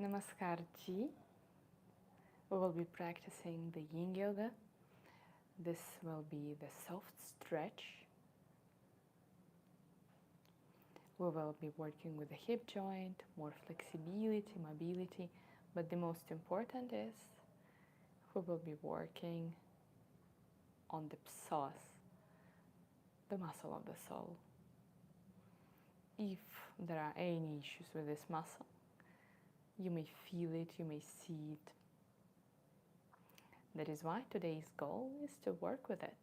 Namaskar Ji. We will be practicing the Yin Yoga. This will be the soft stretch. We will be working with the hip joint, more flexibility, mobility, but the most important is we will be working on the psoas, the muscle of the soul. If there are any issues with this muscle, you may feel it, you may see it. That is why today's goal is to work with it.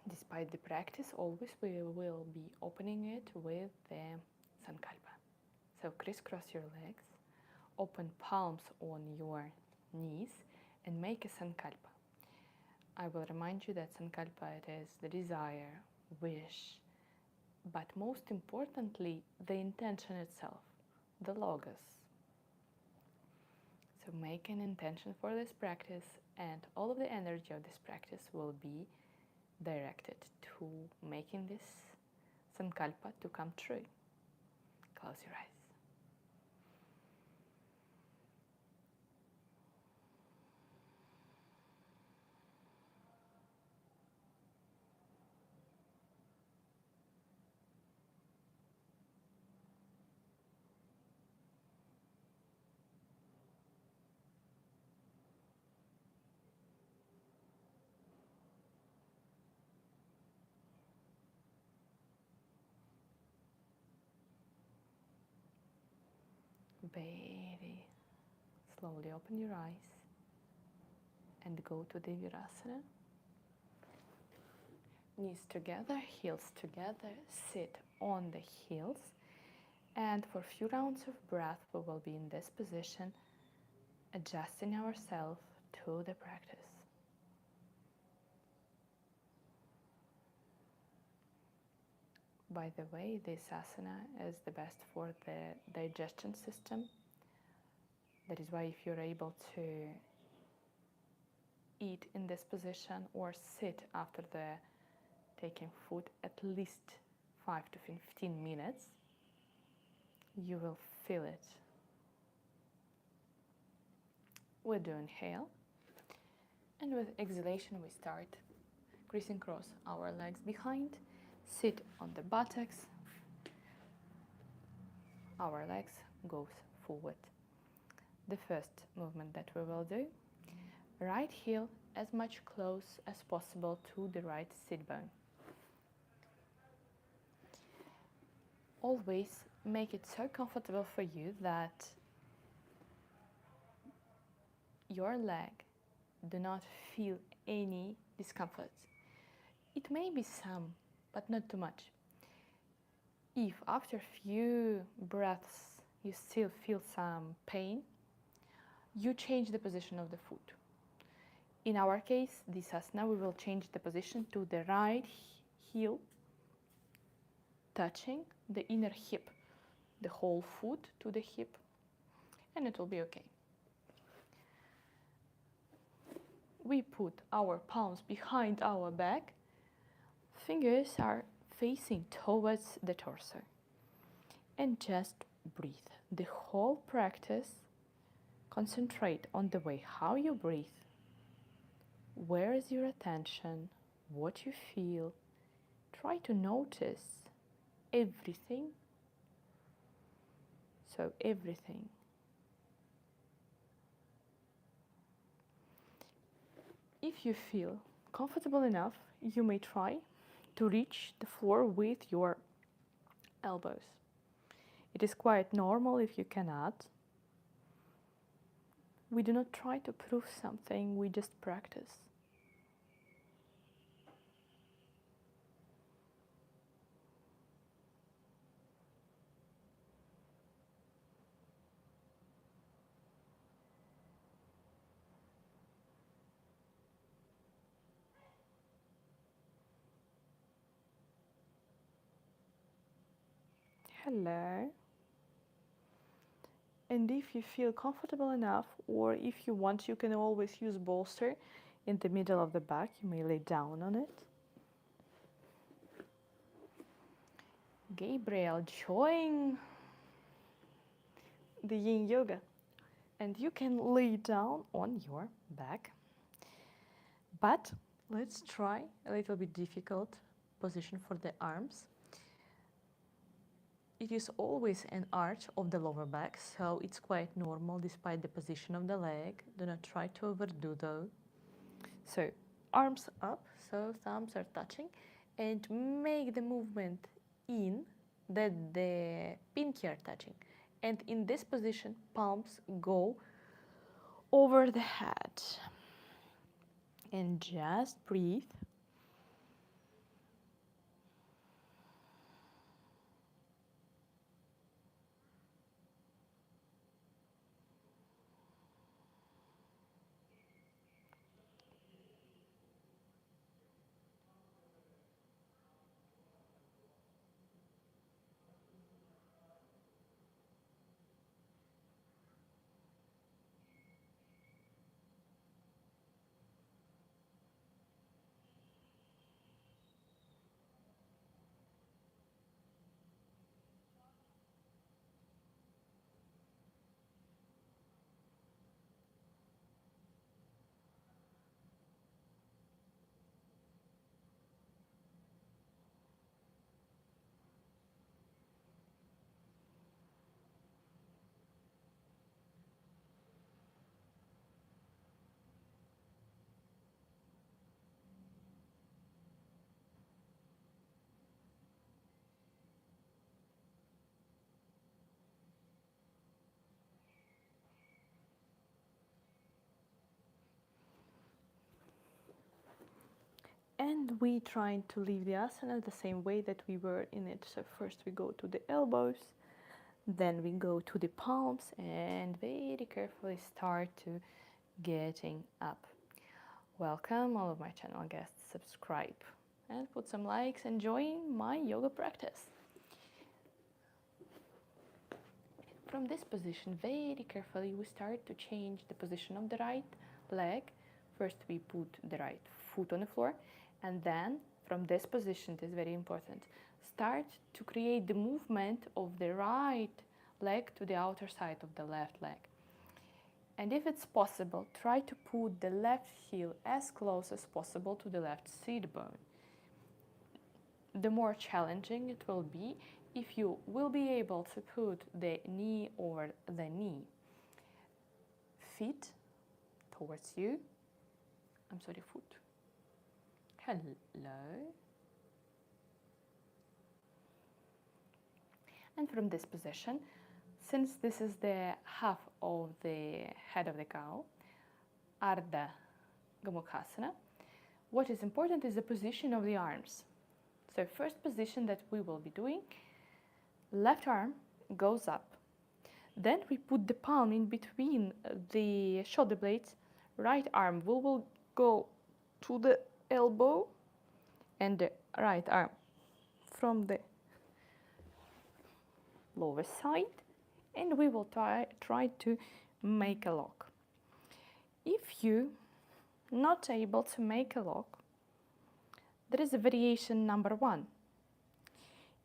Despite the practice, always we will be opening it with the sankalpa. So crisscross your legs, open palms on your knees, and make a sankalpa. I will remind you that sankalpa, it is the desire, wish, but most importantly, the intention itself, the logos. So make an intention for this practice, and all of the energy of this practice will be directed to making this sankalpa to come true. Close your eyes. Very slowly open your eyes and go to the virasana. Knees together, heels together, sit on the heels, and for a few rounds of breath we will be in this position, adjusting ourselves to the practice. By the way, this asana is the best for the digestion system. That is why if you're able to eat in this position or sit after the taking food at least 5 to 15 minutes, you will feel it. We do inhale, and with exhalation we start creasing across our legs behind. Sit on the buttocks, our legs goes forward. The first movement that we will do, right heel as much close as possible to the right sit bone. Always make it so comfortable for you that your leg do not feel any discomfort. It may be some, but not too much. If after a few breaths you still feel some pain, you change the position of the foot. In our case, this asana, we will change the position to the right heel touching the inner hip, the whole foot to the hip, and it will be okay. We put our palms behind our back. Fingers are facing towards the torso, and just breathe. The whole practice, concentrate on the way how you breathe. Where is your attention? What you feel? Try to notice everything. So everything. If you feel comfortable enough, you may try to reach the floor with your elbows. It is quite normal if you cannot. We do not try to prove something, we just practice. Hello. And if you feel comfortable enough, or if you want, you can always use bolster in the middle of the back. You may lay down on it. Gabriel, join the yin yoga. And you can lay down on your back. But let's try a little bit difficult position for the arms. It is always an arch of the lower back, so it's quite normal despite the position of the leg. Do not try to overdo though. So arms up, so thumbs are touching, and make the movement in that the pinky are touching. And in this position, palms go over the head. And just breathe. And we try to leave the asana the same way that we were in it. So first we go to the elbows, then we go to the palms, and very carefully start to getting up. Welcome all of my channel guests. Subscribe and put some likes and join my yoga practice. From this position, very carefully, we start to change the position of the right leg. First we put the right foot on the floor, and then from this position, it is very important, start to create the movement of the right leg to the outer side of the left leg. And if it's possible, try to put the left heel as close as possible to the left sit bone. The more challenging it will be if you will be able to put the knee over the knee. Feet towards you. Foot. Hello. And from this position, since this is the half of the head of the cow, Ardha Gomukhasana, what is important is the position of the arms. So first position that we will be doing, left arm goes up. Then we put the palm in between the shoulder blades. Right arm will go to the elbow, and the right arm from the lower side, and we will try to make a lock. If you not able to make a lock, there is a variation number 1.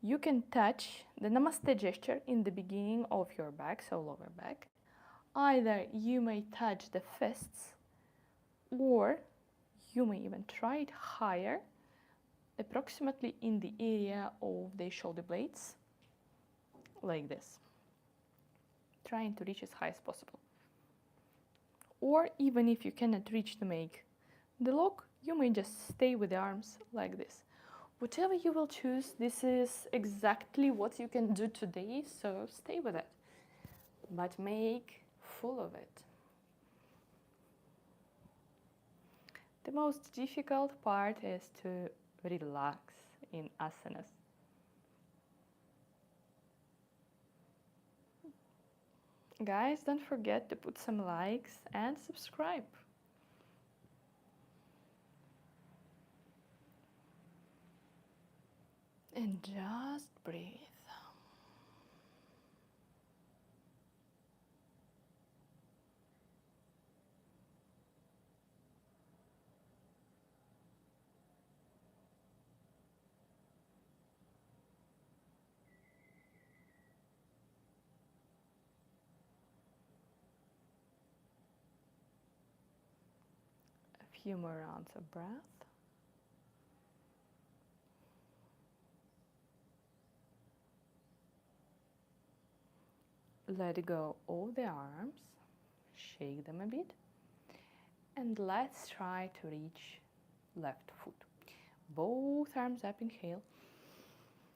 You can touch the Namaste gesture in the beginning of your back, so lower back. Either you may touch the fists, or you may even try it higher, approximately in the area of the shoulder blades, like this, trying to reach as high as possible. Or even if you cannot reach to make the lock, you may just stay with the arms like this. Whatever you will choose, this is exactly what you can do today, so stay with it, but make full of it. The most difficult part is to relax in asanas. Guys, don't forget to put some likes and subscribe. And just breathe. Few more rounds of breath. Let go of the arms, shake them a bit, and let's try to reach left foot. Both arms up, inhale,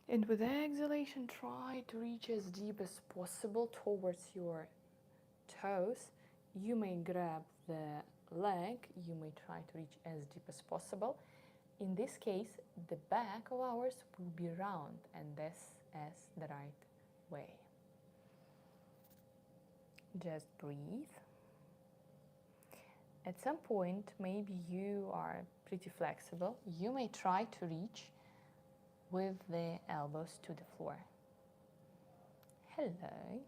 and with exhalation try to reach as deep as possible towards your toes. You may grab the leg, you may try to reach as deep as possible. In this case, the back of ours will be round, and this is the right way. Just breathe. At some point, maybe you are pretty flexible. You may try to reach with the elbows to the floor. Hello.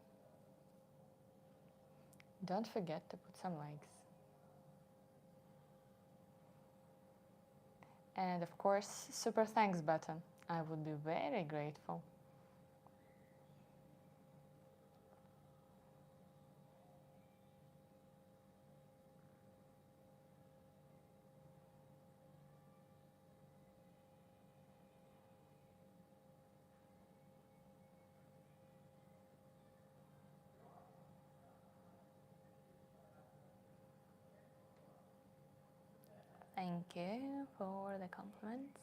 Don't forget to put some legs. And of course, super thanks button. I would be very grateful. Thank you for the compliments.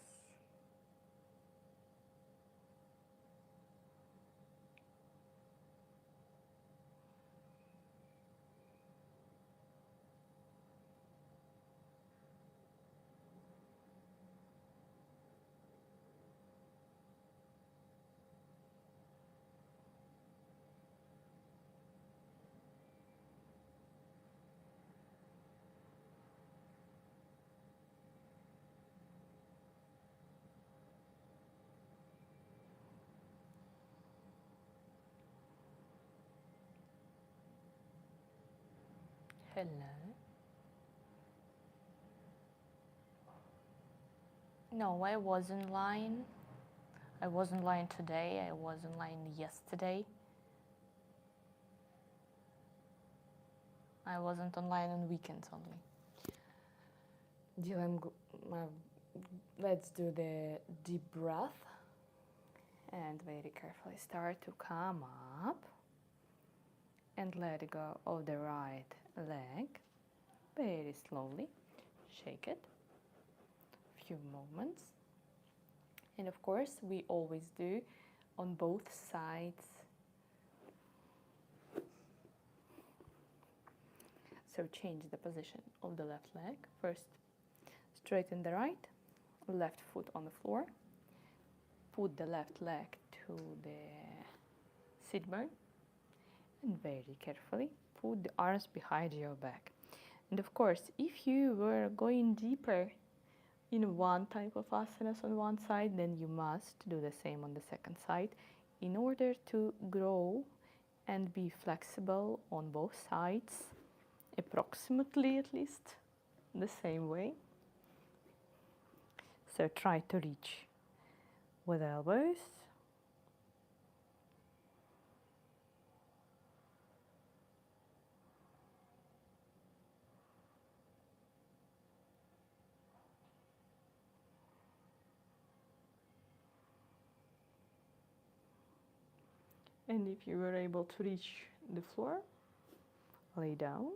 Hello. No, I was in line. I was in line today. I was in line yesterday. I wasn't online on weekends only. Let's do the deep breath. And very carefully start to come up. And let go of the right leg. Very slowly. Shake it. Few moments. And of course, we always do on both sides. So change the position of the left leg. First, straighten the right, left foot on the floor. Put the left leg to the sit bone. And very carefully put the arms behind your back. And of course, if you were going deeper in one type of asanas on one side, then you must do the same on the second side in order to grow and be flexible on both sides, approximately at least the same way. So try to reach with elbows. And if you were able to reach the floor, lay down.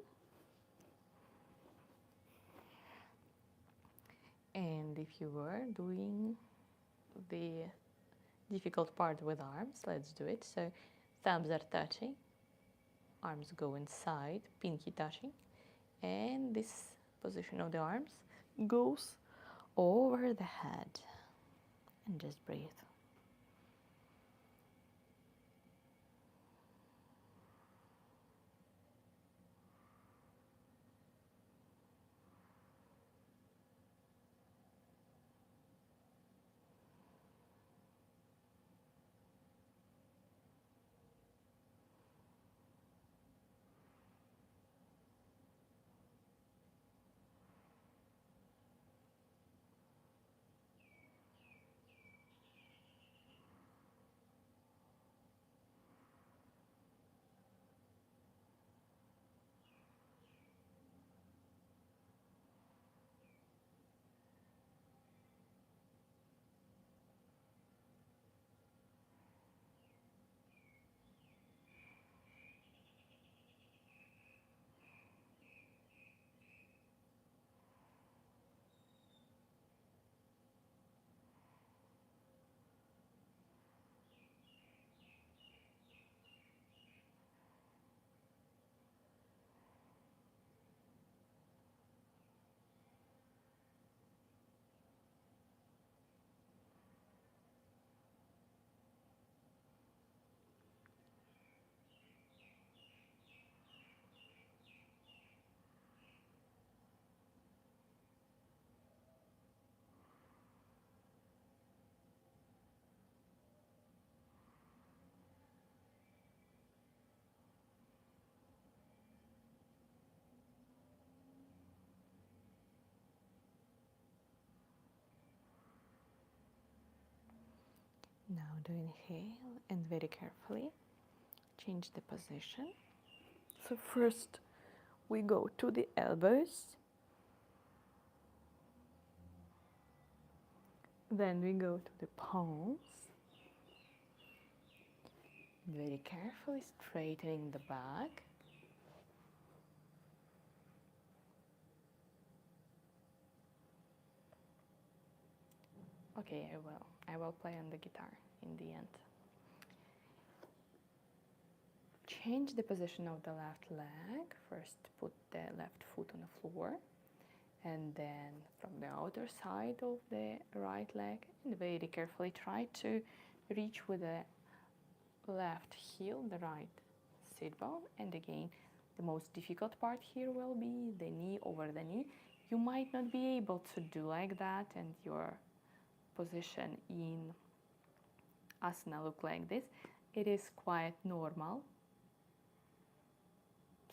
And if you were doing the difficult part with arms, let's do it. So thumbs are touching, arms go inside, pinky touching, and this position of the arms goes over the head. And just breathe. Now do inhale and very carefully change the position. So first we go to the elbows, then we go to the palms, very carefully straightening the back. Okay, I will play on the guitar in the end. Change the position of the left leg. First put the left foot on the floor, and then from the outer side of the right leg, and very carefully try to reach with the left heel, the right sit bone. And again, the most difficult part here will be the knee over the knee. You might not be able to do like that, and your position in asana look like this. It is quite normal,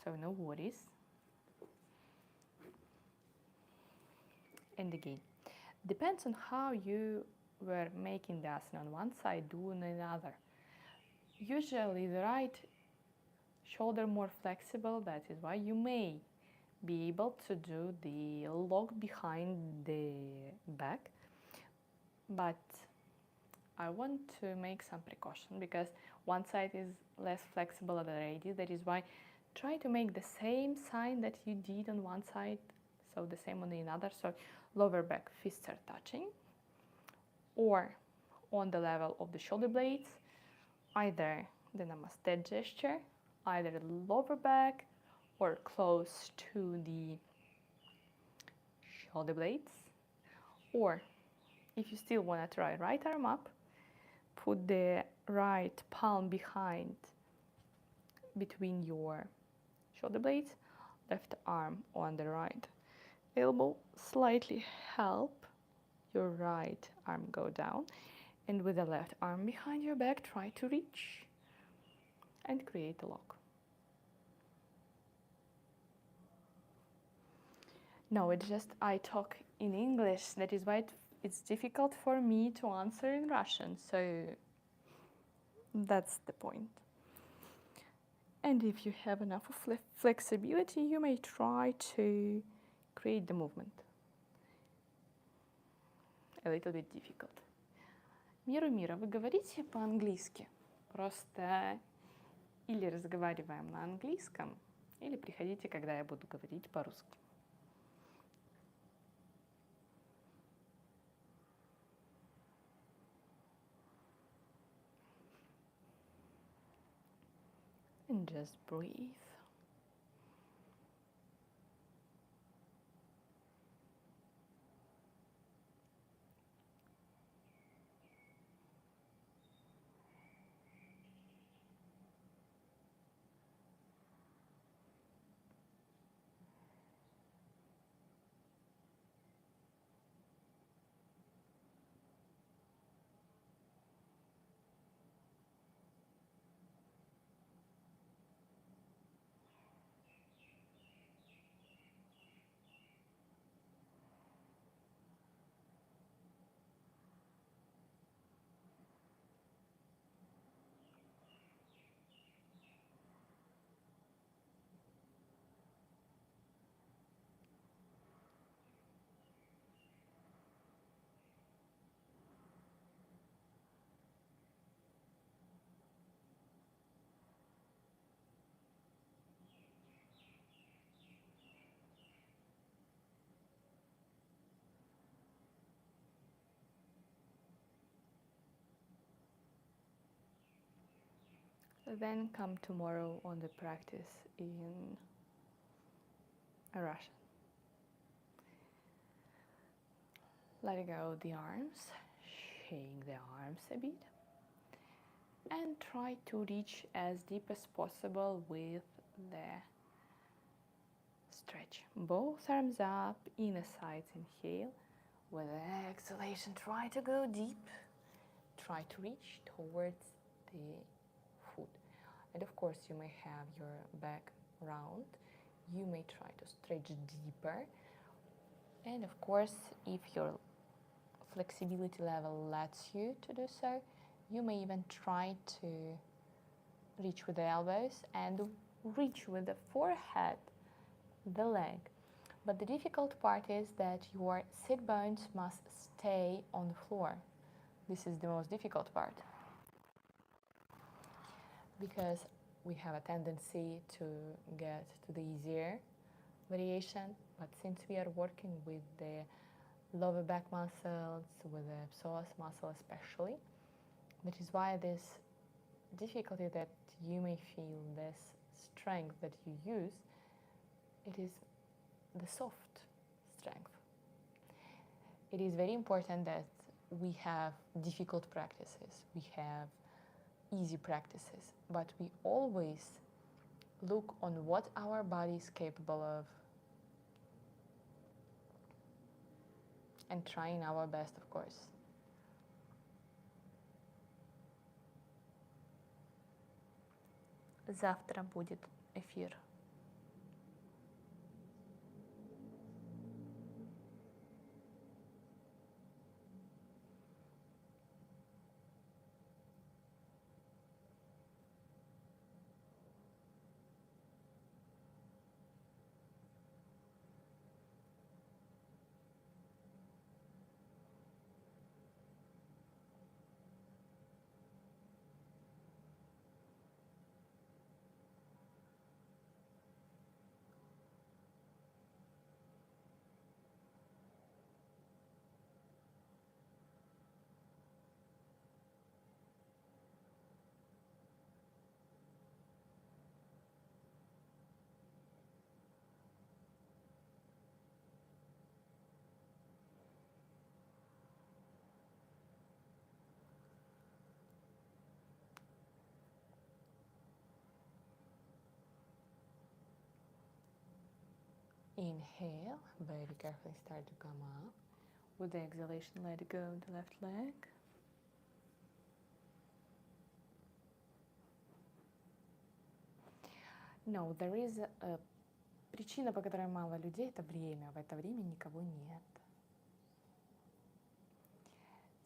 so no worries. And again, depends on how you were making the asana on one side, do on another. Usually the right shoulder more flexible, that is why you may be able to do the lock behind the back. But I want to make some precaution because one side is less flexible already. That is why try to make the same sign that you did on one side, so the same on the other. So lower back, fists are touching, or on the level of the shoulder blades, either the namaste gesture, either lower back or close to the shoulder blades. Or if you still want to try right arm up, put the right palm between your shoulder blades, left arm on the right elbow, slightly help your right arm go down, and with the left arm behind your back, try to reach and create a lock. No, it's just I talk in English, that is why it's difficult for me to answer in Russian, so that's the point. And if you have enough of flexibility, you may try to create the movement. A little bit difficult. Мира, вы говорите по-английски? Просто или разговариваем на английском, или приходите, когда я буду говорить по-русски. And just breathe. Then come tomorrow on the practice in Russian. Let go the arms, shake the arms a bit, and try to reach as deep as possible with the stretch. Both arms up, inner sides inhale. With the exhalation, try to go deep. Try to reach towards the foot. And of course, you may have your back round. You may try to stretch deeper. And of course, if your flexibility level lets you to do so, You may even try to reach with the elbows and reach with the forehead the leg. But the difficult part is that your sit bones must stay on the floor. This is the most difficult part, because we have a tendency to get to the easier variation, but since we are working with the lower back muscles, with the psoas muscle especially, that is why this difficulty that you may feel, this strength that you use, it is the soft strength. It is very important that we have difficult practices, we have easy practices, but we always look on what our body is capable of and trying our best, of course. Завтра будет эфир. Inhale, very carefully start to come up. With the exhalation, let go the left leg. No, there is a причина, по которой мало людей, это время. В это время никого нет.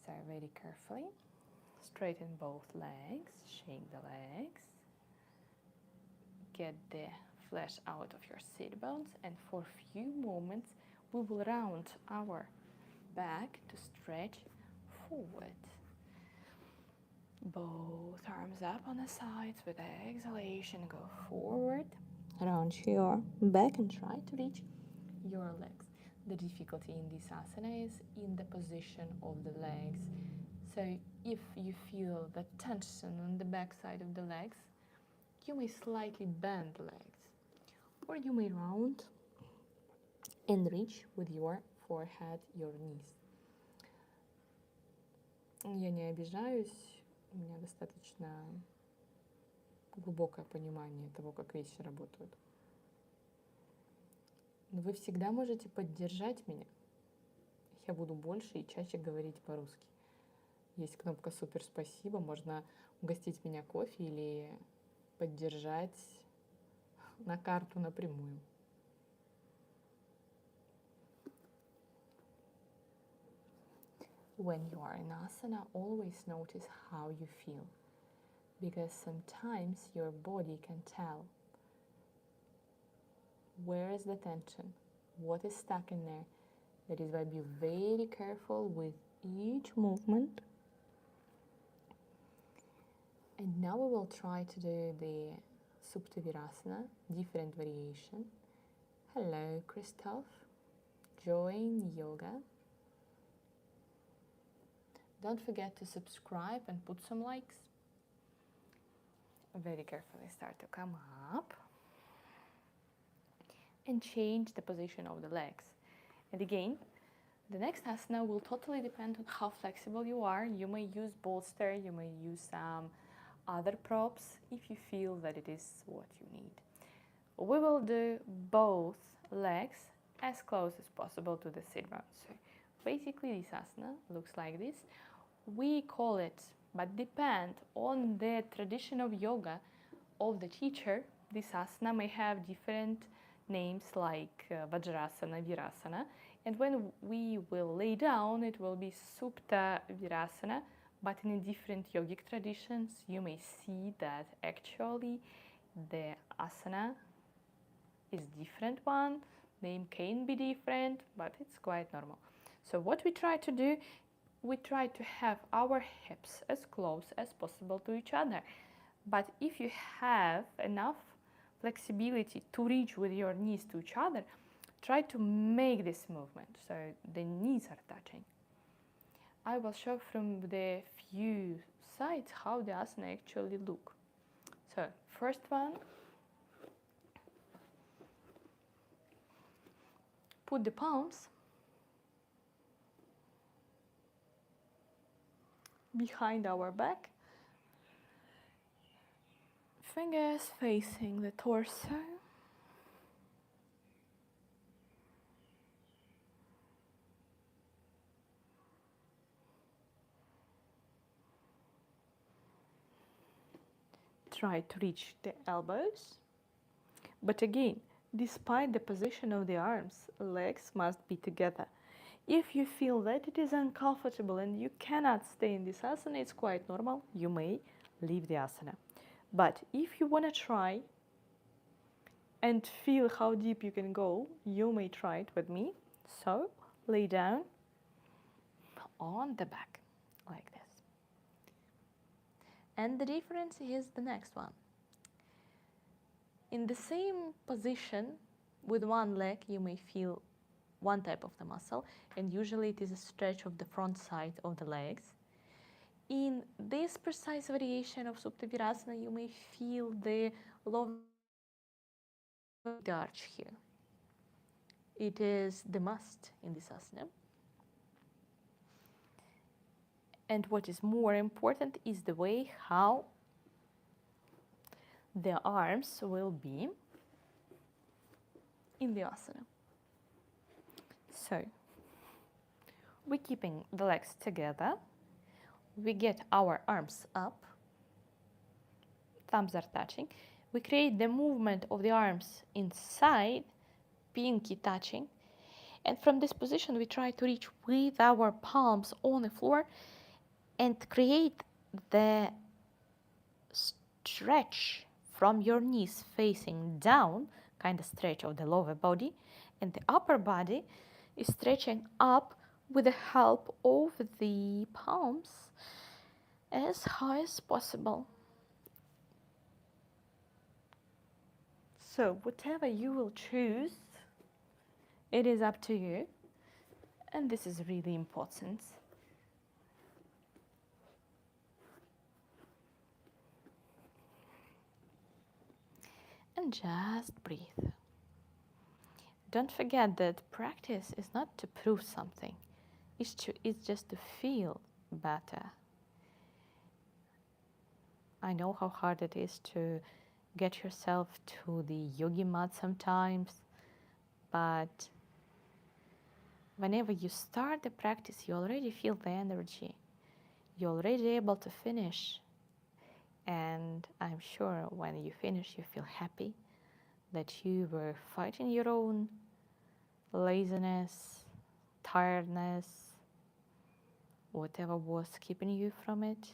So very carefully, straighten both legs, shake the legs, get the flesh out of your sit bones, and for a few moments we will round our back to stretch forward. Both arms up on the sides. With the exhalation, go forward, round your back and try to reach your legs. The difficulty in this asana is in the position of the legs. So if you feel the tension on the back side of the legs, you may slightly bend the legs, or you may round and reach with your forehead, your knees. Я не обижаюсь, у меня достаточно глубокое понимание того, как вещи работают. Но вы всегда можете поддержать меня. Я буду больше и чаще говорить по-русски. Есть кнопка «Супер, спасибо», можно угостить меня кофе или поддержать на карту напрямую. When you are in asana, always notice how you feel, because sometimes your body can tell where is the tension, what is stuck in there. That is why be very careful with each movement. And now we will try to do the Supta virasana, different variation. Hello, Christoph. Join yoga. Don't forget to subscribe and put some likes. Very carefully start to come up and change the position of the legs. And again, the next asana will totally depend on how flexible you are. You may use bolster, you may use some other props if you feel that it is what you need. We will do both legs as close as possible to the sit bones. So basically this asana looks like this. We call it, but depend on the tradition of yoga of the teacher, this asana may have different names like Vajrasana, Virasana, and when we will lay down, it will be Supta Virasana, But in different yogic traditions, you may see that actually the asana is different one. Name can be different, but it's quite normal. So what we try to do, we try to have our hips as close as possible to each other. But if you have enough flexibility to reach with your knees to each other, try to make this movement so the knees are touching. I will show from the few sides how the asana actually look. So first one, put the palms behind our back, fingers facing the torso. Try to reach the elbows, but again, despite the position of the arms, legs must be together. If you feel that it is uncomfortable and you cannot stay in this asana, it's quite normal. You may leave the asana. But if you want to try and feel how deep you can go, you may try it with me. So lay down on the back like this. And the difference is the next one. In the same position with one leg, you may feel one type of the muscle, and usually it is a stretch of the front side of the legs. In this precise variation of Supta Virasana, you may feel the lower arch here. It is the must in this asana. And what is more important is the way how the arms will be in the asana. So, we're keeping the legs together. We get our arms up. Thumbs are touching. We create the movement of the arms inside, pinky touching. And from this position, we try to reach with our palms on the floor and create the stretch from your knees facing down, kind of stretch of the lower body, and the upper body is stretching up with the help of the palms as high as possible. So whatever you will choose, it is up to you, and this is really important. And just breathe. Don't forget that practice is not to prove something. It's just to feel better. I know how hard it is to get yourself to the yogi mat sometimes, but whenever you start the practice, you already feel the energy. You're already able to finish. And I'm sure when you finish, you feel happy that you were fighting your own laziness, tiredness, whatever was keeping you from it.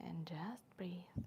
And just breathe.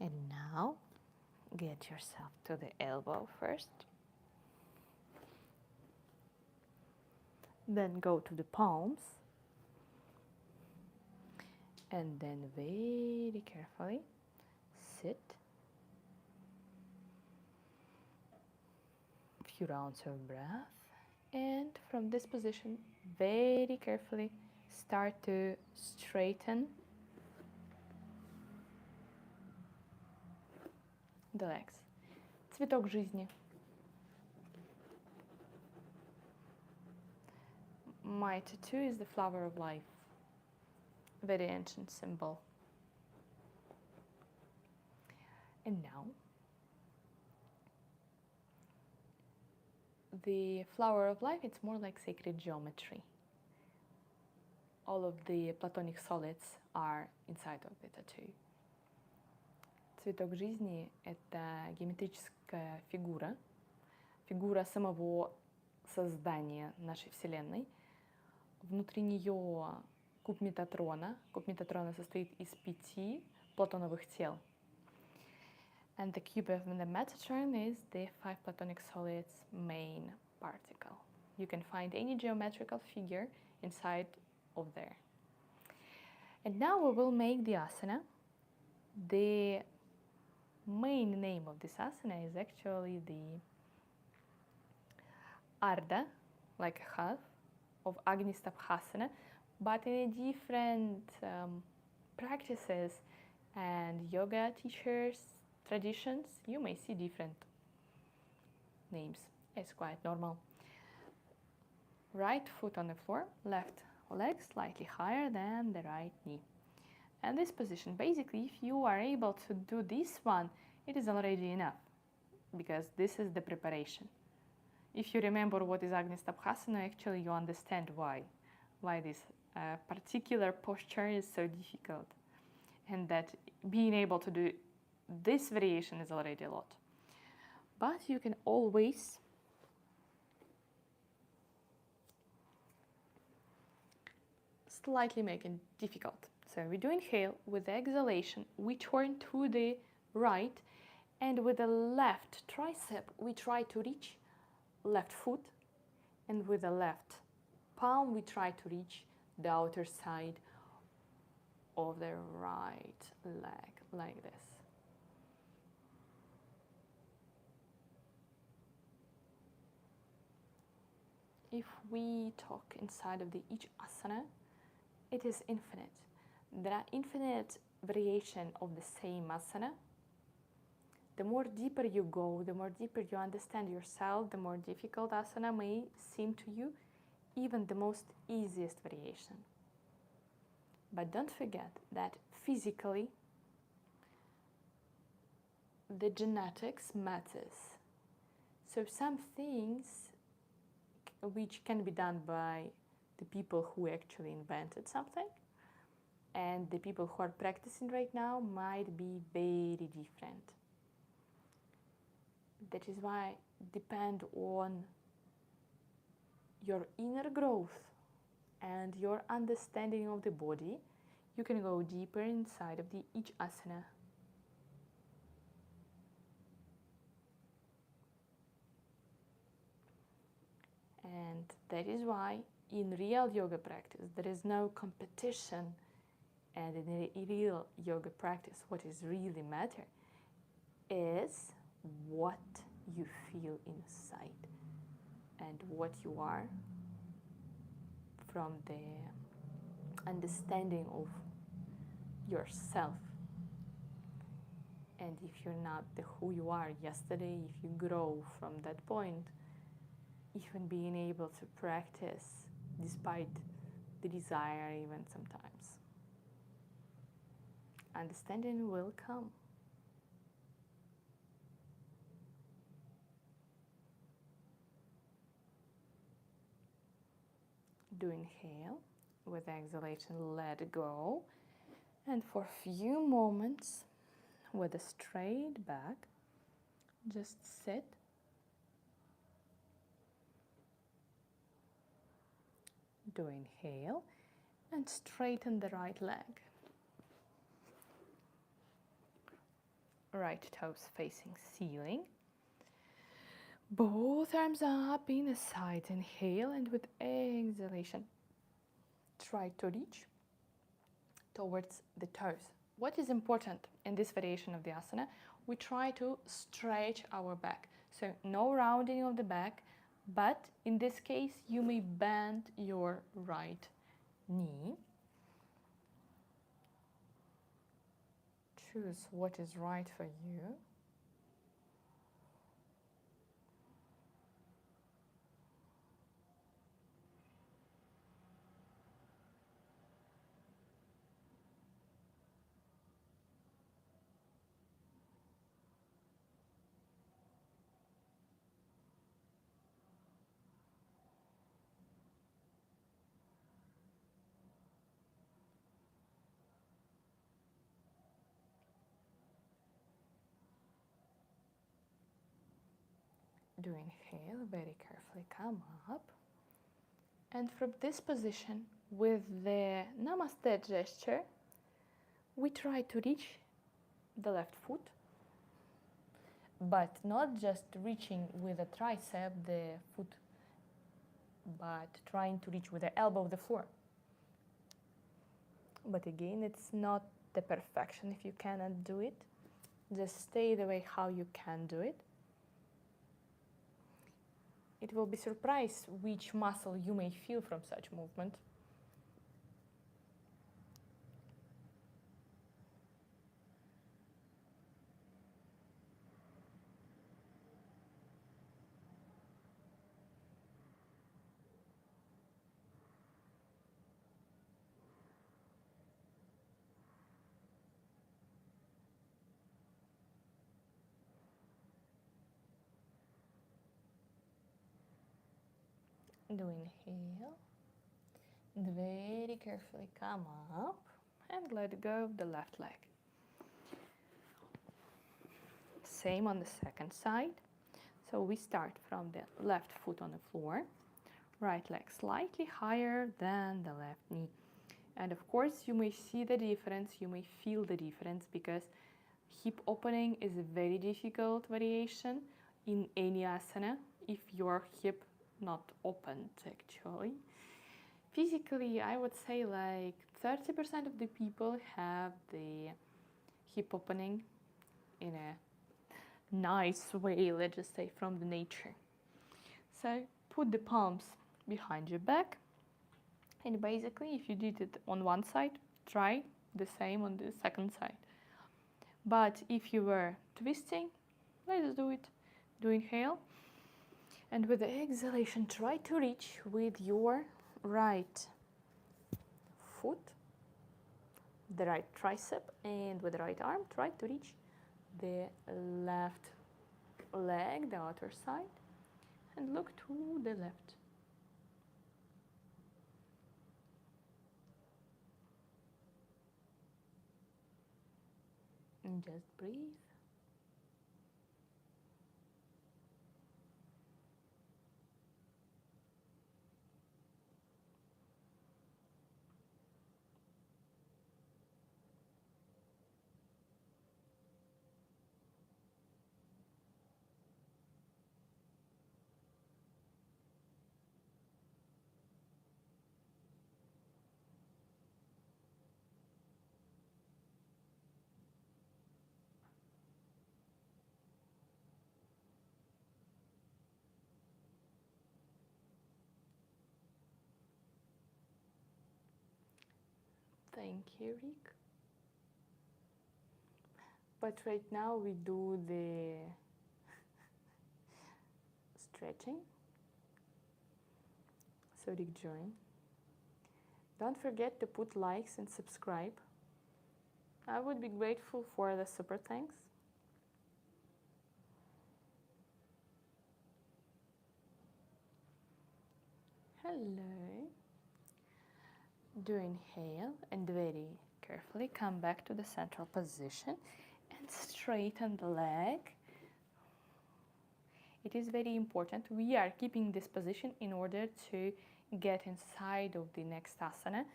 And now, get yourself to the elbow first. Then go to the palms. And then very carefully sit. Few rounds of breath. And from this position, very carefully start to straighten the legs. Цветок жизни. My tattoo is the flower of life. Very ancient symbol. And now, the flower of life, it's more like sacred geometry. All of the platonic solids are inside of the tattoo. Цветок жизни – это геометрическая фигура, фигура самого создания нашей Вселенной. Внутри нее куб Метатрона. Куб Метатрона состоит из 5 платоновых тел. And the cube of the Metatron is the 5 platonic solids main particle. You can find any geometrical figure inside of there. And now we will make the asana. The main name of this asana is actually the Ardha, like a half, of Agnistambhasana, but in a different practices and yoga teachers' traditions, you may see different names. It's quite normal. Right foot on the floor, left leg slightly higher than the right knee. And this position, basically, if you are able to do this one, it is already enough, because this is the preparation. If you remember what is Agnistambhasana, actually you understand why this particular posture is so difficult, and that being able to do this variation is already a lot. But you can always slightly make it difficult. So we do inhale, with the exhalation we turn to the right, and with the left tricep we try to reach left foot, and with the left palm we try to reach the outer side of the right leg, like this. If we talk inside of each asana, it is infinite. There are infinite variation of the same asana. The more deeper you go, the more deeper you understand yourself, the more difficult asana may seem to you, even the most easiest variation. But don't forget that physically, the genetics matters. So some things which can be done by the people who actually invented something and the people who are practicing right now might be very different. That is why depend on your inner growth and your understanding of the body, you can go deeper inside of each asana. And that is why in real yoga practice there is no competition, and in real yoga practice what is really matter is what you feel inside and what you are from the understanding of yourself. And if you're not who you are yesterday, if you grow from that point, even being able to practice despite the desire, even sometimes, understanding will come. Do inhale, with exhalation let go, and for a few moments with a straight back, just sit. Do inhale and straighten the right leg. Right toes facing ceiling. Both arms up in the sides. Inhale, and with exhalation try to reach towards the toes. What is important in this variation of the asana? We try to stretch our back. So no rounding of the back, but in this case you may bend your right knee. Choose what is right for you. Do inhale, very carefully come up. And from this position, with the Namaste gesture, we try to reach the left foot, but not just reaching with the tricep, the foot, but trying to reach with the elbow of the floor. But again, it's not the perfection if you cannot do it. Just stay the way how you can do it. It will be surprised which muscle you may feel from such movement. Do inhale, and very carefully come up and let go of the left leg. Same on the second side. So we start from the left foot on the floor, right leg slightly higher than the left knee. And of course you may see the difference, you may feel the difference, because hip opening is a very difficult variation in any asana if your hip not opened actually. Physically, I would say like 30% of the people have the hip opening in a nice way, let's just say, from the nature. So put the palms behind your back, and basically if you did it on one side, try the same on the second side. But if you were twisting, let's do it. Do inhale. And with the exhalation, try to reach with your right foot, the right tricep, and with the right arm, try to reach the left leg, the outer side, and look to the left. And just breathe. Thank you, Rick. But right now we do the stretching. So Rick, join. Don't forget to put likes and subscribe. I would be grateful for the super thanks. Hello. Do inhale and very carefully come back to the central position and straighten the leg. It is very important. We are keeping this position in order to get inside of the next asana.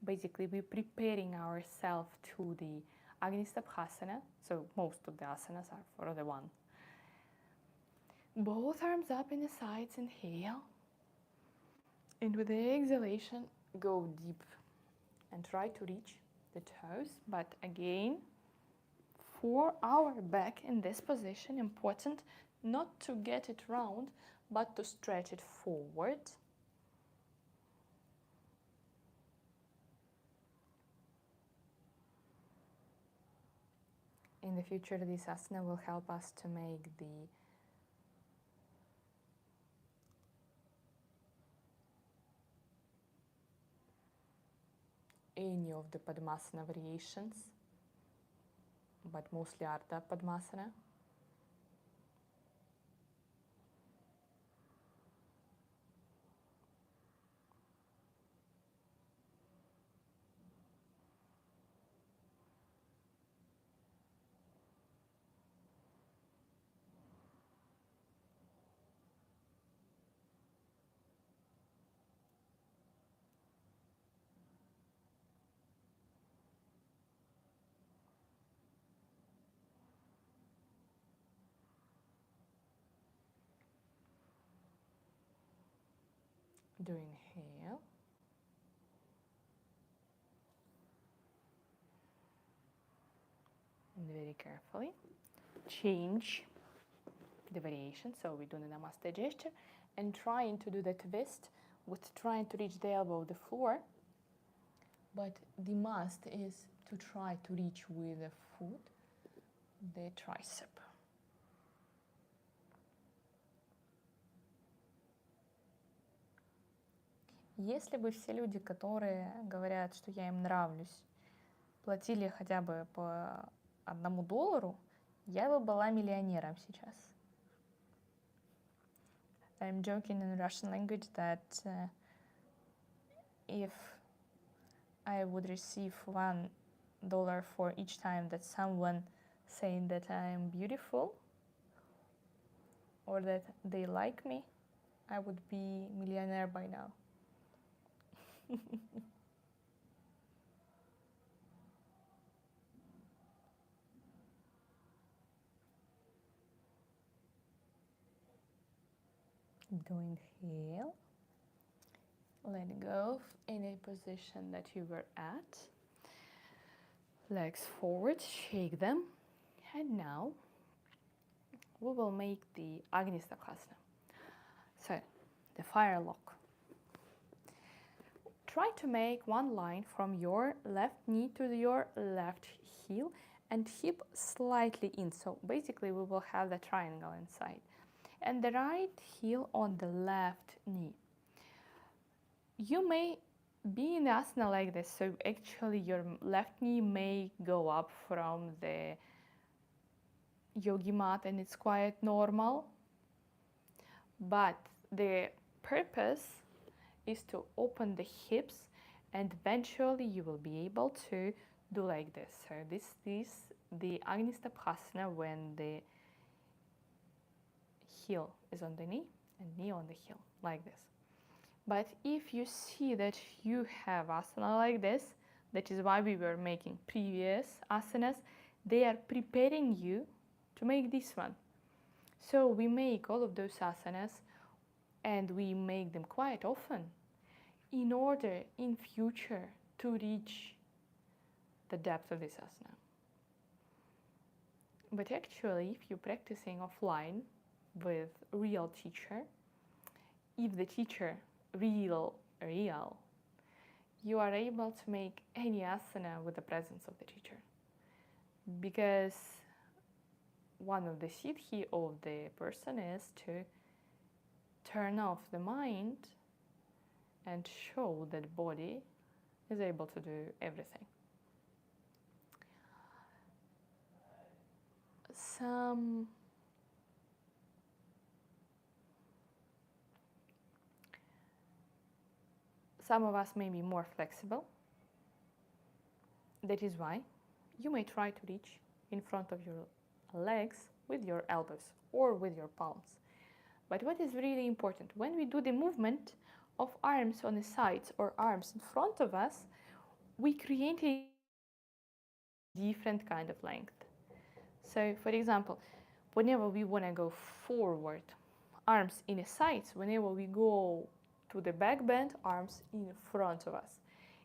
Basically, we're preparing ourselves to the Agnistambhasana. So most of the asanas are for the one. Both arms up in the sides, inhale. And with the exhalation, go deep and try to reach the toes, but again, for our back in this position, important not to get it round, but to stretch it forward. In the future, this asana will help us to make any of the Padmasana variations, but mostly Ardha Padmasana. Do inhale. And very carefully change the variation. So we do the Namaste gesture and trying to do the twist with trying to reach the elbow of the floor. But the must is to try to reach with the foot the tricep. Если бы все люди, которые говорят, что я им нравлюсь, платили хотя бы по $1, я бы была миллионером сейчас. I'm joking in Russian language that if I would receive $1 for each time that someone saying that I am beautiful or that they like me, I would be millionaire by now. Do inhale. Let go of any position that you were at. Legs forward, shake them. And now we will make the Agnistambhasana. So, the fire lock. Try to make one line from your left knee to your left heel and hip slightly in. So basically we will have the triangle inside. And the right heel on the left knee. You may be in the asana like this, so actually your left knee may go up from the yogi mat and it's quite normal. But the purpose is to open the hips and eventually you will be able to do like this. So this is the Agnistambhasana when the heel is on the knee and knee on the heel, like this. But if you see that you have asana like this, that is why we were making previous asanas, they are preparing you to make this one. So we make all of those asanas and we make them quite often in order in future to reach the depth of this asana. But actually, if you're practicing offline with real teacher, if the teacher real, you are able to make any asana with the presence of the teacher. Because one of the siddhi of the person is to turn off the mind and show that body is able to do everything. Some of us may be more flexible. That is why you may try to reach in front of your legs with your elbows or with your palms. But what is really important, when we do the movement of arms on the sides or arms in front of us, we create a different kind of length. So, for example, whenever we want to go forward, arms in the sides, whenever we go to the back bend, arms in front of us.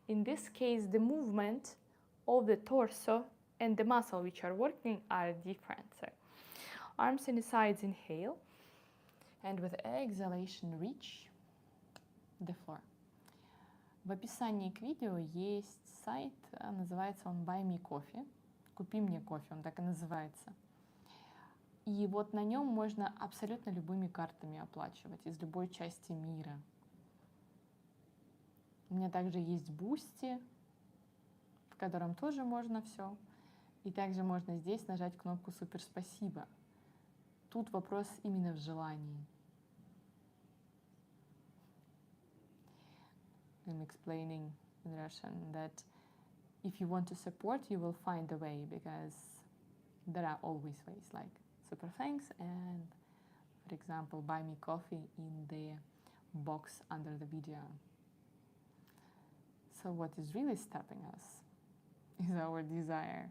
In this case, the movement of the torso and the muscle which are working are different. So arms in the sides, inhale, and with exhalation reach the floor. В описании к видео есть сайт, называется он Buy Me Coffee. Купи мне кофе, он так и называется. И вот на нем можно абсолютно любыми картами оплачивать из любой части мира. У меня также есть Boosty, в котором тоже можно все. И также можно здесь нажать кнопку «Супер спасибо». Тут вопрос именно в желании. I'm explaining in Russian that if you want to support, you will find a way, because there are always ways, like super thanks and, for example, buy me coffee in the box under the video. So what is really stopping us is our desire.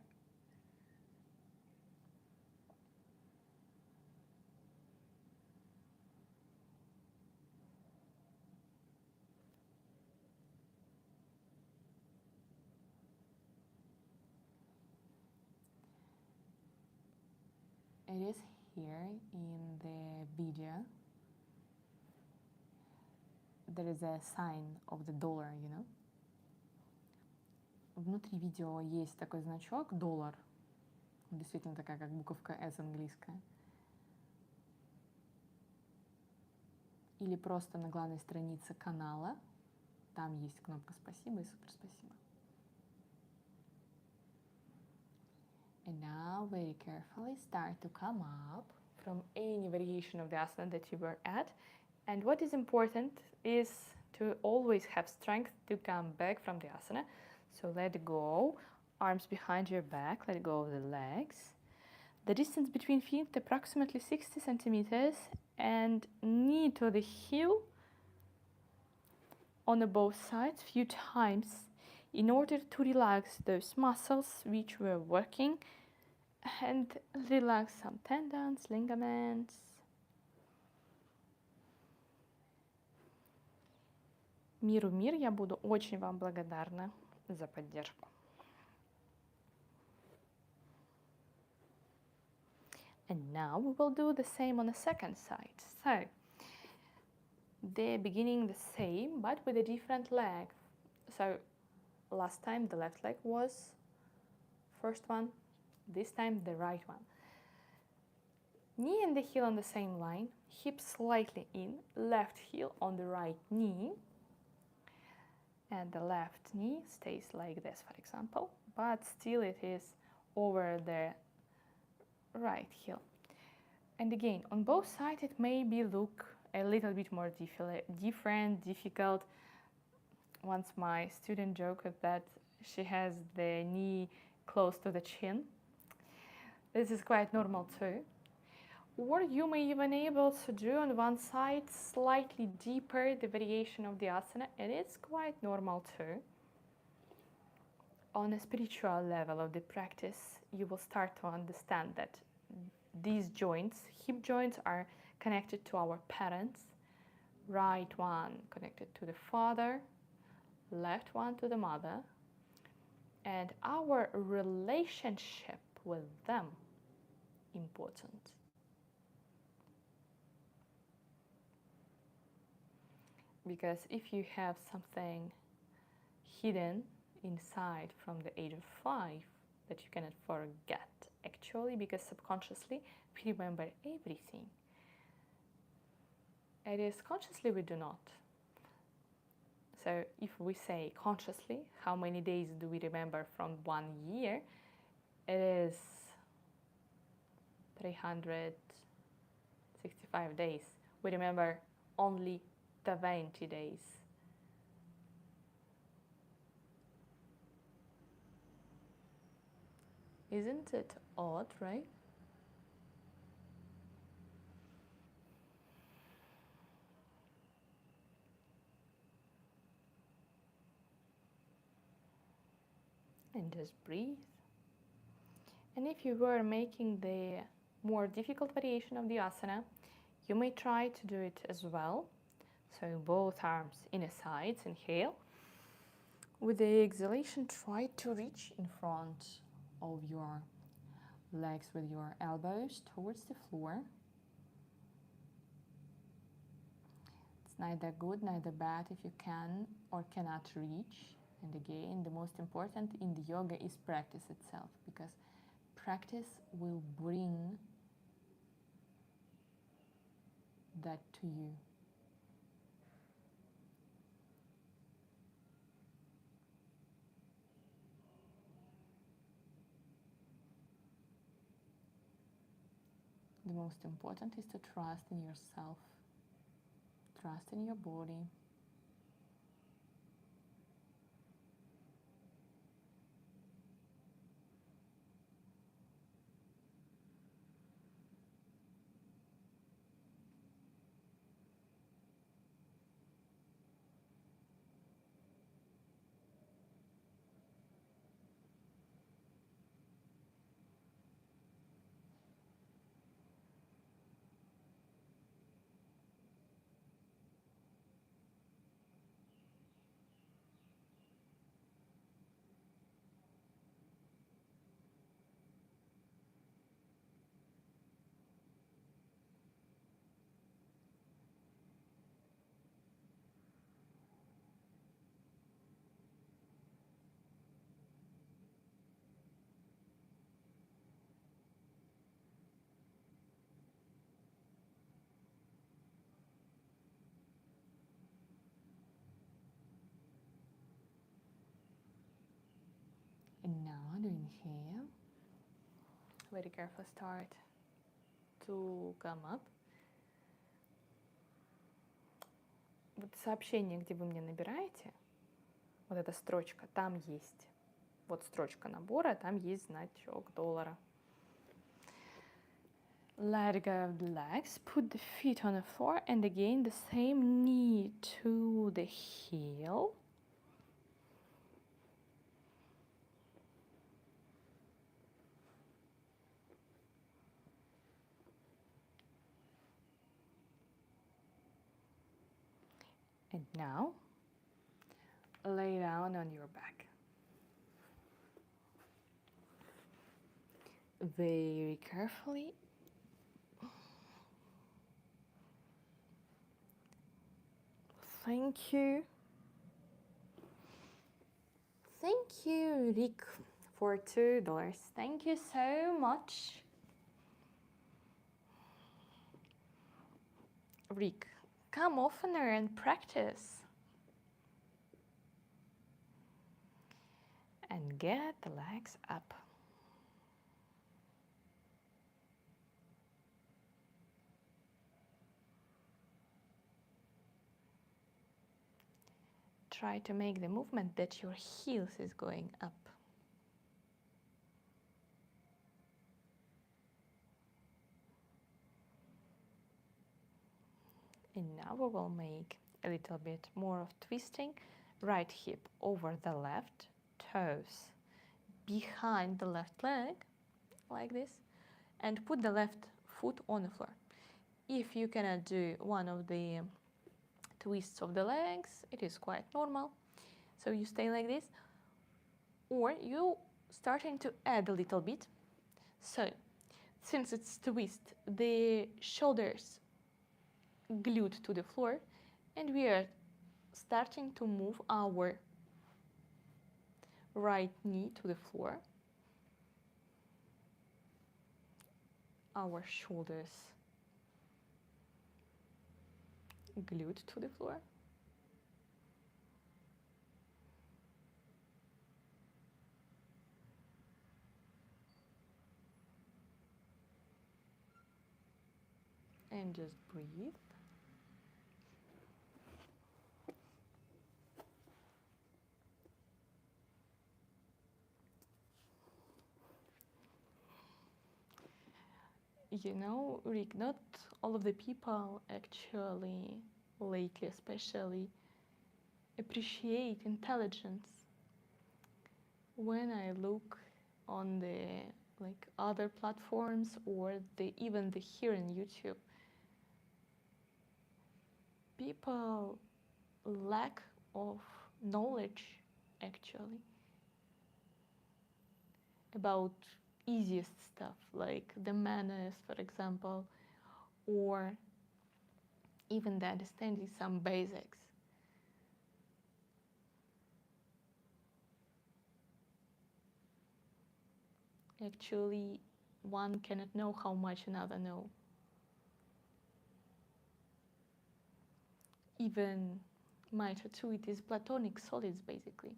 It is here in the video. There is a sign of the dollar, you know. Внутри видео есть такой значок доллар. Действительно такая, как буковка S английская. Или просто на главной странице канала. Там есть кнопка «Спасибо» и «Супер спасибо». And now very carefully start to come up from any variation of the asana that you were at. And what is important is to always have strength to come back from the asana. So let go, arms behind your back, let go of the legs. The distance between feet approximately 60 centimeters, and knee to the heel on both sides few times in order to relax those muscles which were working and relax some tendons, ligaments. Миру мир, я буду очень вам благодарна за поддержку. And now we will do the same on the second side. So, the beginning the same, but with a different leg. So, last time the left leg was first one, this time the right one. Knee and the heel on the same line, hip slightly in, left heel on the right knee, and the left knee stays like this, for example, but still it is over the right heel. And again, on both sides it may look a little bit more difficult. Once my student joked that she has the knee close to the chin. This is quite normal too. Or you may even able to do on one side slightly deeper the variation of the asana, and it's quite normal too. On a spiritual level of the practice, you will start to understand that these joints, hip joints, are connected to our parents. Right one connected to the father, left one to the mother, and our relationship with them important. Because if you have something hidden inside from the age of 5 that you cannot forget, actually, because subconsciously we remember everything. It is consciously we do not. So if we say consciously, how many days do we remember from 1 year? It is 365 days. We remember only 20 days. Isn't it odd, right? And just breathe. And if you were making the more difficult variation of the asana, you may try to do it as well. So both arms inner sides, inhale. With the exhalation, try to reach in front of your legs with your elbows towards the floor. It's neither good, neither bad if you can or cannot reach. And again, the most important in the yoga is practice itself, because practice will bring that to you. The most important is to trust in yourself, trust in your body. And now do inhale. Very careful, start to come up. Вот сообщение, где вы мне набираете, вот эта строчка, там есть. Вот строчка набора, там есть значок $. Let go of the legs, put the feet on the floor, and again the same knee to the heel. And now, lay down on your back. Very carefully. Thank you. Thank you, Rick, for $2. Thank you so much. Rick, come oftener and practice. And get the legs up. Try to make the movement that your heels is going up. And now we will make a little bit more of twisting. Right hip over the left, toes behind the left leg, like this, and put the left foot on the floor. If you cannot do one of the twists of the legs, it is quite normal. So you stay like this, or you starting to add a little bit. So since it's twist, the shoulders glued to the floor, and we are starting to move our right knee to the floor, our shoulders glued to the floor. And just breathe. You know, Rick, not all of the people actually, lately especially, appreciate intelligence. When I look on the other platforms or even here in YouTube, people lack of knowledge actually, about easiest stuff like the manners, for example, or even the understanding some basics. Actually, one cannot know how much another know. Even Mitra too, it is platonic solids basically.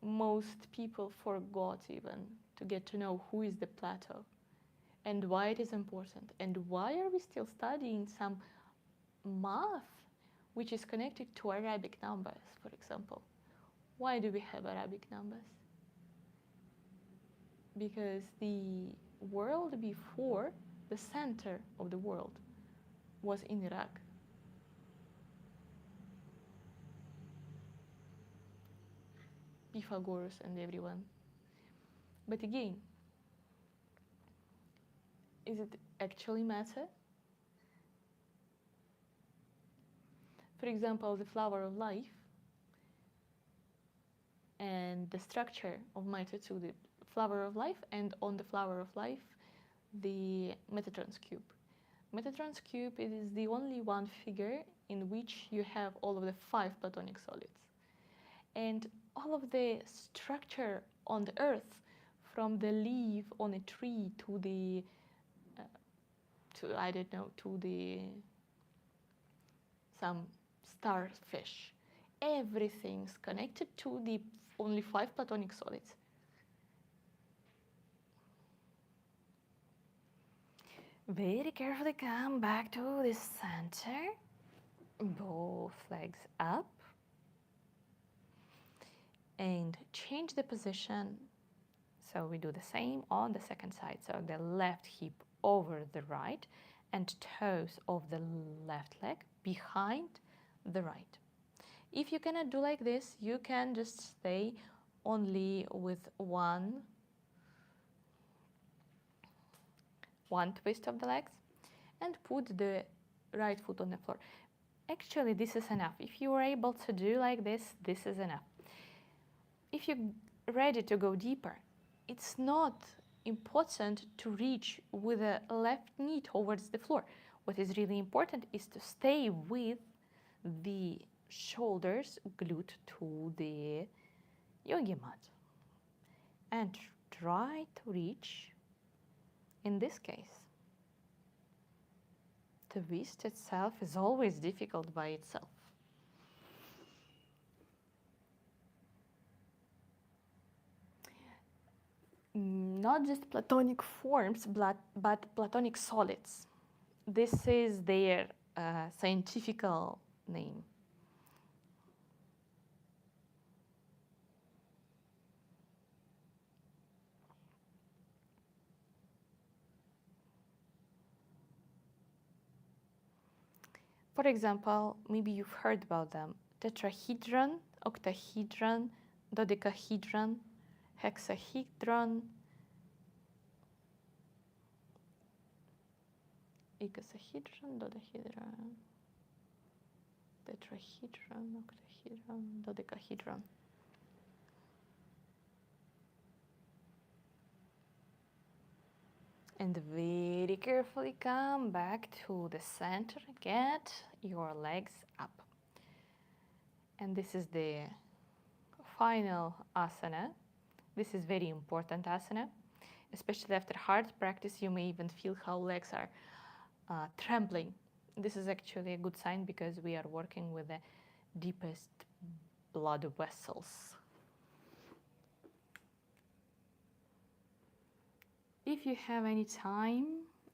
Most people forgot even to get to know who is the Plato and why it is important and why are we still studying some math which is connected to Arabic numbers, for example. Why do we have Arabic numbers? Because the world before, the center of the world, was in Iraq. Pythagoras and everyone. But again, is it actually matter? For example, the flower of life and the structure of Mitra 2, the flower of life, and on the flower of life, the Metatron's cube. Metatron's cube is the only one figure in which you have all of the 5 platonic solids. And all of the structure on the earth, from the leaf on a tree to the, to the some starfish, everything's connected to the only 5 platonic solids. Very carefully come back to the center, both legs up, and change the position. So we do the same on the second side. So the left hip over the right and toes of the left leg behind the right. If you cannot do like this, you can just stay only with one twist of the legs and put the right foot on the floor. Actually, this is enough. If you are able to do like this, this is enough. If you're ready to go deeper, it's not important to reach with the left knee towards the floor. What is really important is to stay with the shoulders glued to the yogi mat and try to reach, in this case. The twist itself is always difficult by itself. Not just platonic forms, but platonic solids. This is their scientific name. For example, maybe you've heard about them: tetrahedron, octahedron, dodecahedron, hexahedron, icosahedron, dodecahedron, tetrahedron, octahedron, dodecahedron. And very carefully come back to the center. Get your legs up. And this is the final asana. This is very important asana. Especially after hard practice, you may even feel how legs are trembling. This is actually a good sign because we are working with the deepest blood vessels. If you have any time,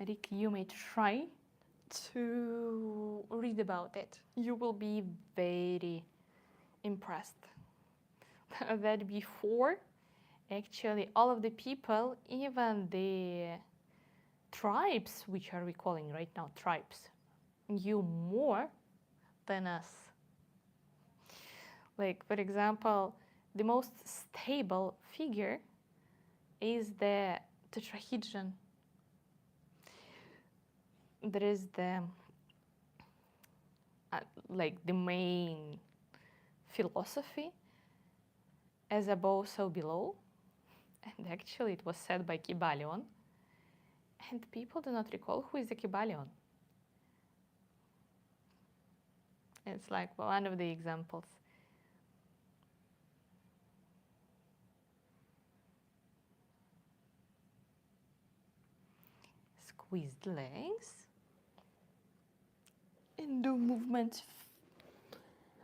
Rick, you may try to read about it. You will be very impressed that before, actually, all of the people, even the tribes, which are we calling right now tribes, knew more than us. Like, for example, the most stable figure is the tetrahedron. There is the like the main philosophy as above, so below. And actually it was said by Kybalion. And people do not recall who is the Kybalion. It's like one of the examples. Squeeze the legs and do movements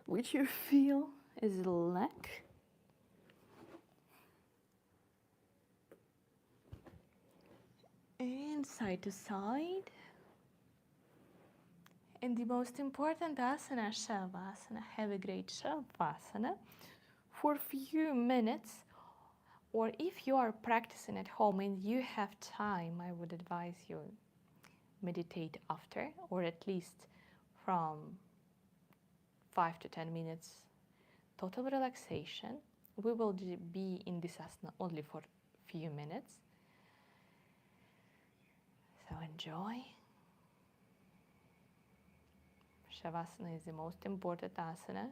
which you feel is the leg. And side to side. And the most important asana, Shavasana. Have a great Shavasana for a few minutes. Or if you are practicing at home and you have time, I would advise you meditate after, or at least from 5 to 10 minutes total relaxation. We will be in this asana only for a few minutes. So enjoy. Shavasana is the most important asana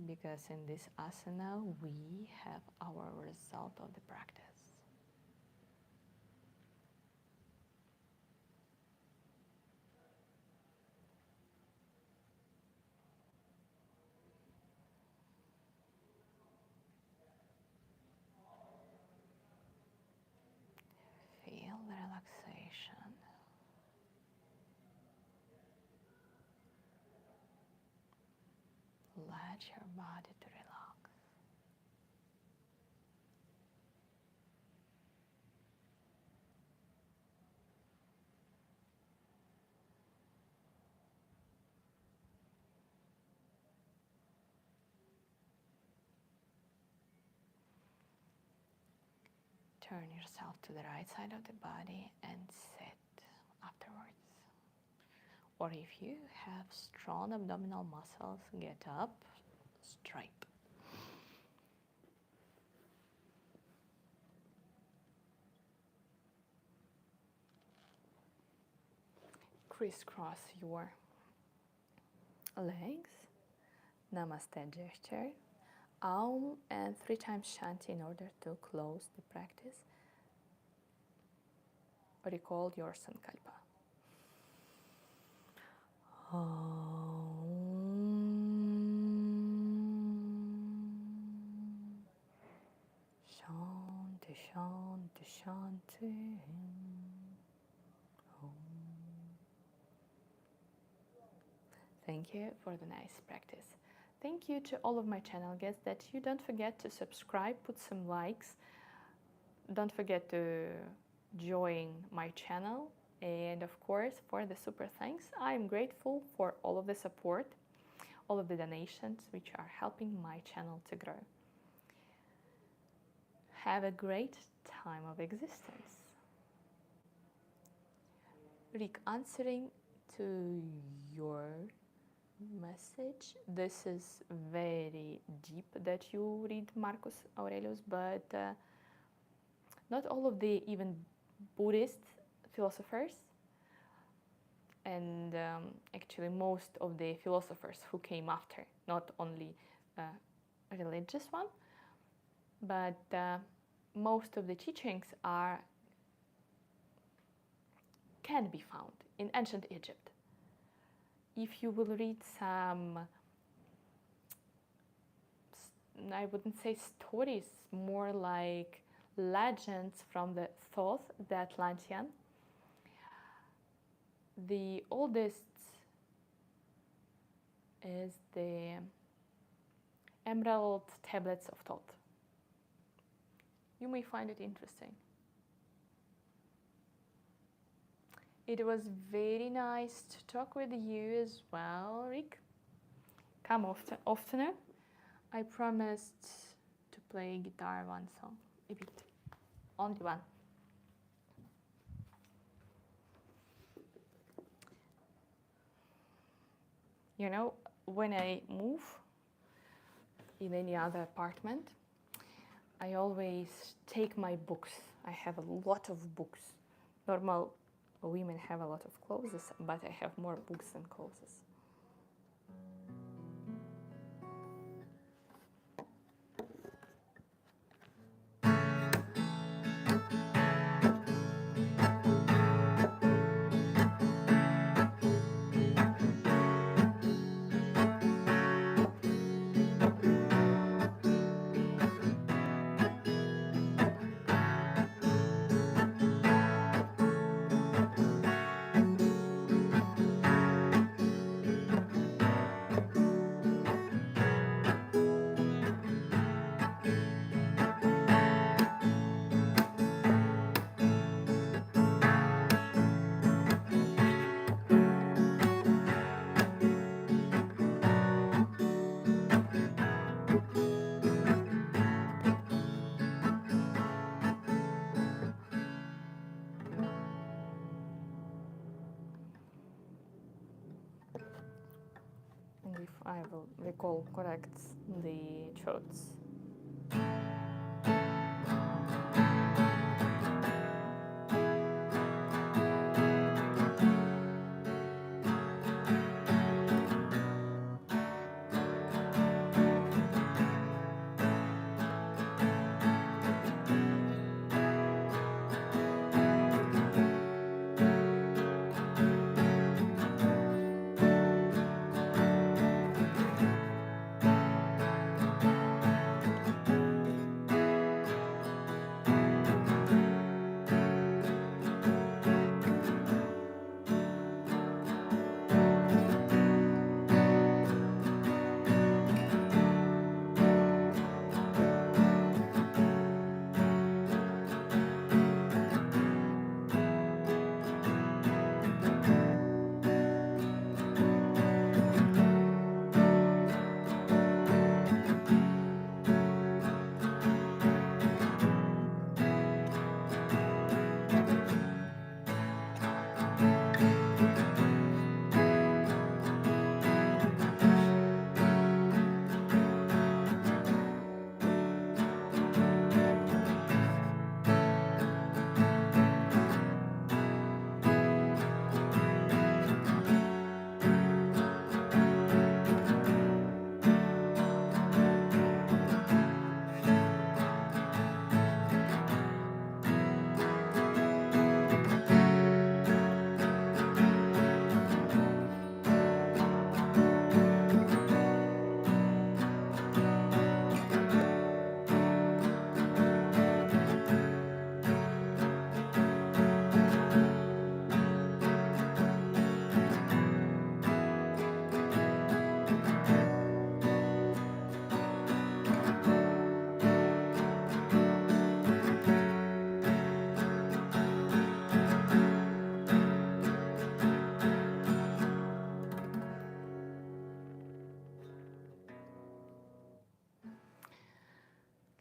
because in this asana we have our result of the practice. Feel the relaxation. Let your body to relax. Turn yourself to the right side of the body and sit afterwards. Or if you have strong abdominal muscles, get up straight. Crisscross your legs. Namaste gesture. Aum and 3 times Shanti in order to close the practice. Recall your Sankalpa. Shanti, Shanti, Shanti. Thank you for the nice practice. Thank you to all of my channel guests that you don't forget to subscribe, put some likes. Don't forget to join my channel. And of course, for the super thanks, I'm grateful for all of the support, all of the donations which are helping my channel to grow. Have a great time of existence. Rick, answering to your message, this is very deep that you read Marcus Aurelius, but not all of the even Buddhist philosophers, and actually most of the philosophers who came after, not only a religious one, but most of the teachings can be found in ancient Egypt. If you will read some, I wouldn't say stories, more like legends from the Thoth, the Atlantean, the oldest is the Emerald Tablets of Thoth. You may find it interesting. It was very nice to talk with you as well, Rick. Come oftener. I promised to play guitar one song, a bit, only one. You know, when I move in any other apartment, I always take my books. I have a lot of books. Normal women have a lot of clothes, but I have more books than clothes. I will recall correct the thoughts.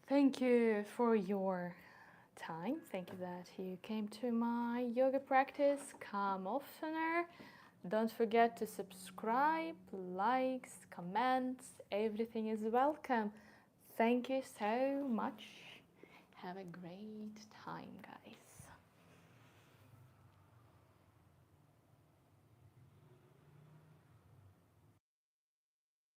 Thank you for your time. Thank you that you came to my yoga practice. Come oftener. Don't forget to subscribe, likes, comments. Everything is welcome. Thank you so much. Have a great time, guys.